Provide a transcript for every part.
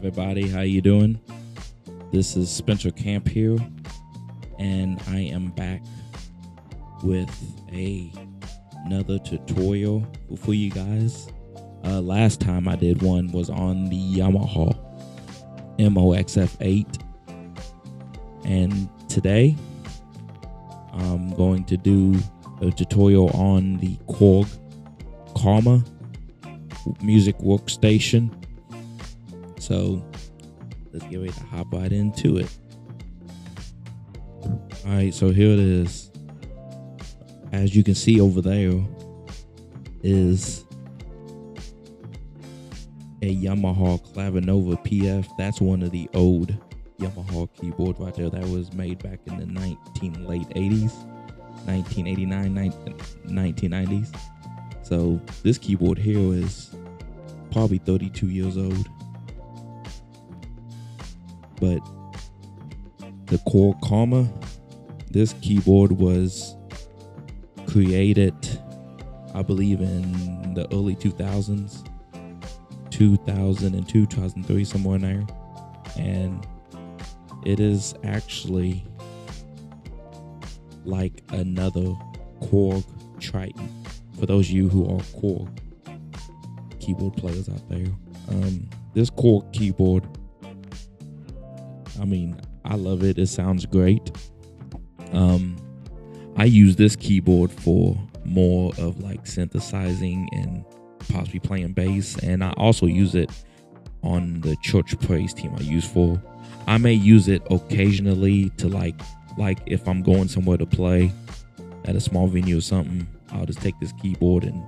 everybody? How you doing? This is Spencer Camp here, and I am back with another tutorial for you guys. Last time I did one was on the Yamaha MOXF8, and today I'm going to do a tutorial on the Korg Karma music workstation. So let's get ready to hop right into it. Alright, so here it is. As you can see over there is a Yamaha Clavinova PF. That's one of the old Yamaha keyboards right there. That was made back in the late 80s, 1989, 1990s. So this keyboard here is probably 32 years old. But the Korg Karma, this keyboard was created, I believe, in the early 2000s, 2002, 2003, somewhere in there. And it is actually like another Korg Triton. For those of you who are Korg keyboard players out there, this Korg keyboard, I mean, I love it. It sounds great. I use this keyboard for more of like synthesizing and possibly playing bass, and I also use it on the church praise team I may use it occasionally to like if I'm going somewhere to play at a small venue or something, I'll just take this keyboard and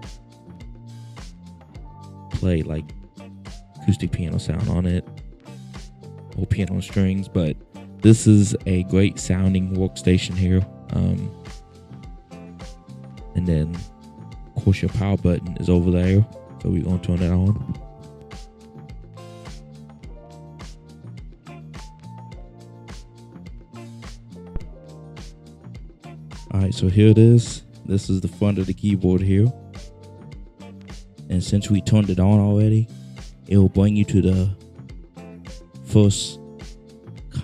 play like acoustic piano sound on it or piano strings. But this is a great sounding workstation here. And then of course your power button is over there, so we're gonna turn that on. Alright, so here it is. This is the front of the keyboard here, and since we turned it on already, it will bring you to the first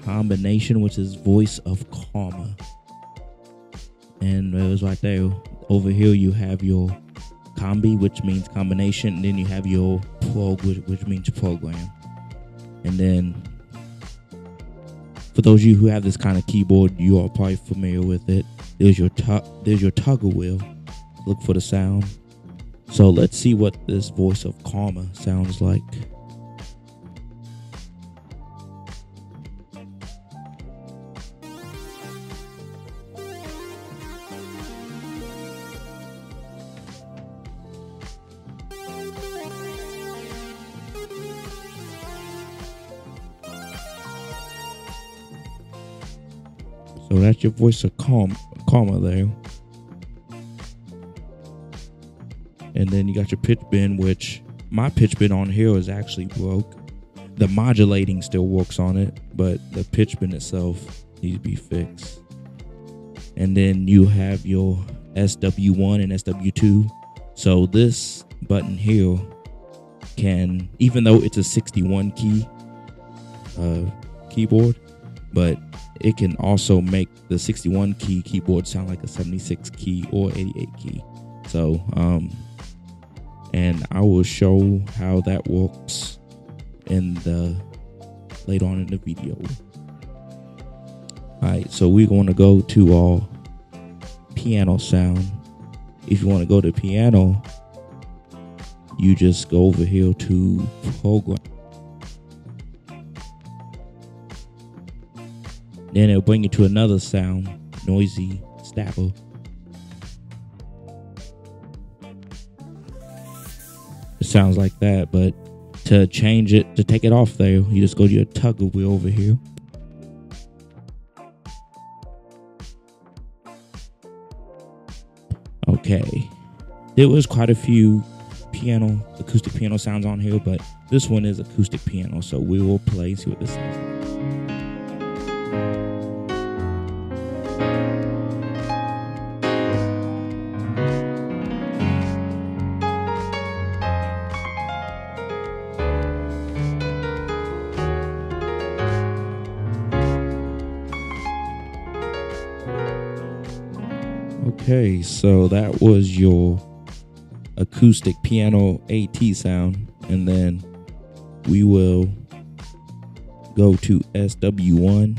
combination, which is Voice of Karma. And it was right there. Over here you have your combi, which means combination, and then you have your prog, which means program. And then for those of you who have this kind of keyboard, you are probably familiar with it. There's your toggle wheel. Look for the sound. So let's see what this Voice of Karma sounds like. So that's your Voice of Karma there. And then you got your pitch bend, which my pitch bend on here is actually broke. The modulating still works on it, but the pitch bend itself needs to be fixed. And then you have your SW1 and SW2. So this button here can, even though it's a 61 key keyboard, but it can also make the 61 key keyboard sound like a 76 key or 88 key. So, and I will show how that works later on in the video. Alright, so we're going to go to our piano sound. If you want to go to piano, you just go over here to program. Then it'll bring you to another sound, noisy stapper. It sounds like that, but to change it, to take it off there, you just go to your toggle wheel over here. Okay, there was quite a few acoustic piano sounds on here, but this one is acoustic piano, so we will play and see what this sounds like. Okay, so that was your acoustic piano AT sound, and then we will go to SW1,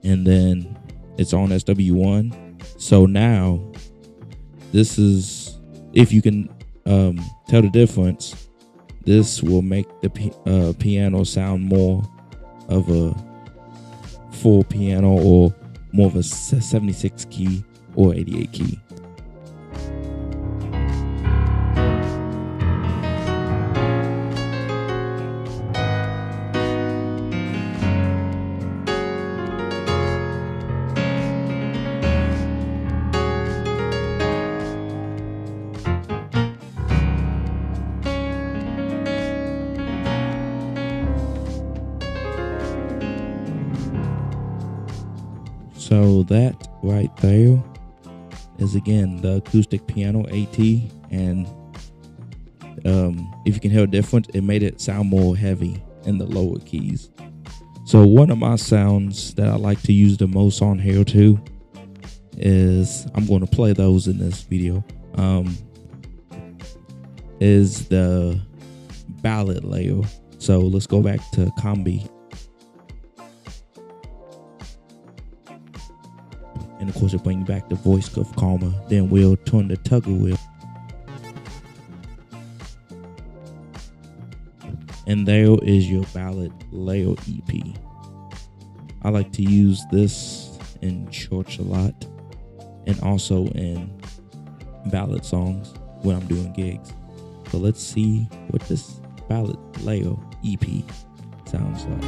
and then it's on SW1. So now this is, if you can tell the difference, this will make the piano sound more of a full piano, or more of a 76 key or 88 key. So that right there is, again, the acoustic piano AT, and if you can hear a difference, it made it sound more heavy in the lower keys. So one of my sounds that I like to use the most on here too is, I'm going to play those in this video, is the ballad layer. So let's go back to combi. And of course, it brings back the voice of Karma. Then we'll turn the tugger wheel. And there is your ballad layer EP. I like to use this in church a lot, and also in ballad songs when I'm doing gigs. So let's see what this ballad layer EP sounds like.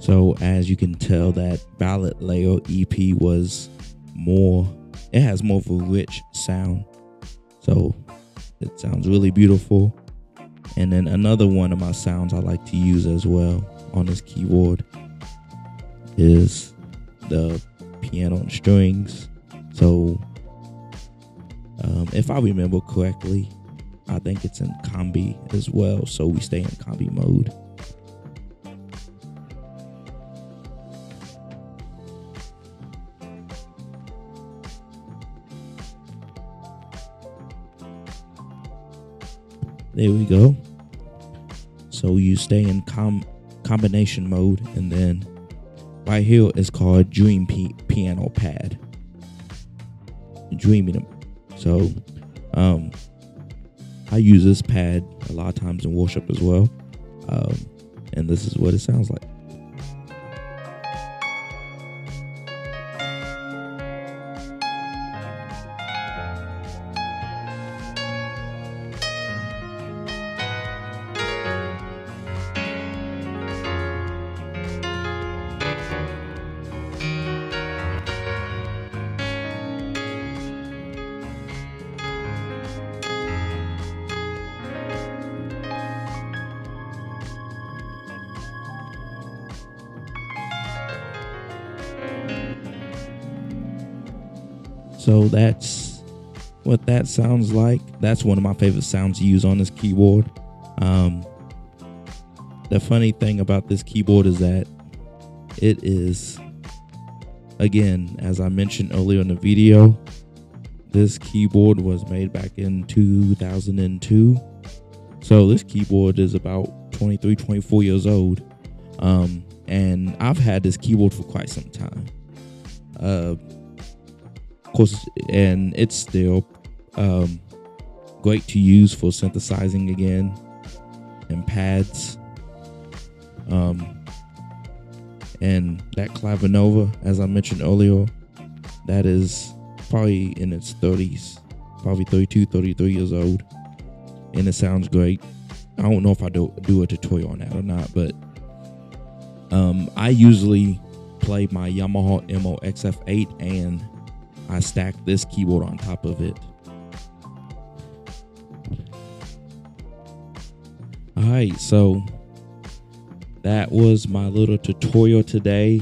So as you can tell, that ballad layer EP was more, it has more of a rich sound. So it sounds really beautiful. And then another one of my sounds I like to use as well on this keyboard is the piano and strings. So if I remember correctly, I think it's in combi as well. So we stay in combi mode. There we go. So you stay in combination mode, and then right here is called Dream Piano Pad. Dreaming. So I use this pad a lot of times in worship as well, and this is what it sounds like. So that's what that sounds like. That's one of my favorite sounds to use on this keyboard. The funny thing about this keyboard is that it is, again, as I mentioned earlier in the video, this keyboard was made back in 2002. So this keyboard is about 23, 24 years old. And I've had this keyboard for quite some time. Of course, and it's still great to use for synthesizing again, and pads. And that Clavinova, as I mentioned earlier, that is probably in its 30s, probably 32, 33 years old, and it sounds great. I don't know if I do a tutorial on that or not, but I usually play my Yamaha MO XF8 and I stack this keyboard on top of it. Alright, so that was my little tutorial today.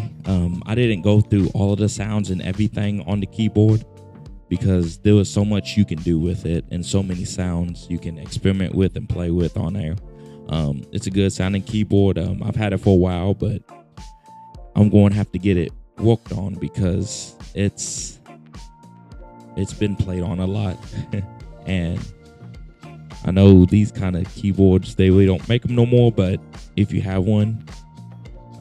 I didn't go through all of the sounds and everything on the keyboard because there was so much you can do with it and so many sounds you can experiment with and play with on there. It's a good sounding keyboard. I've had it for a while, but I'm going to have to get it worked on because it's been played on a lot. And I know these kind of keyboards, they really don't make them no more, but if you have one,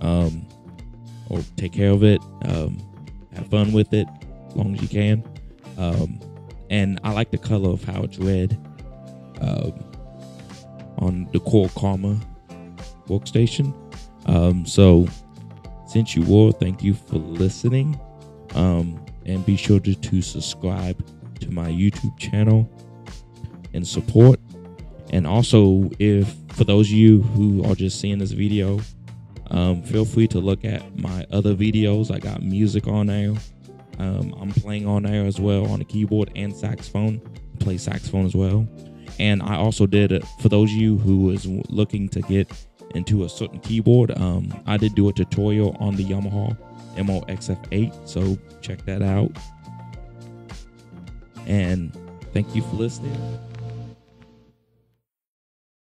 or take care of it, have fun with it as long as you can. And I like the color of how it's red on the Korg Karma Workstation. So since you were, thank you for listening. And be sure to subscribe to my YouTube channel and support. And also, if for those of you who are just seeing this video, feel free to look at my other videos. I got music on there. I'm playing on there as well on the keyboard and saxophone. Play saxophone as well. And I also did, for those of you who is looking to get into a certain keyboard, I did do a tutorial on the Yamaha MOXF8, so check that out. And thank you for listening.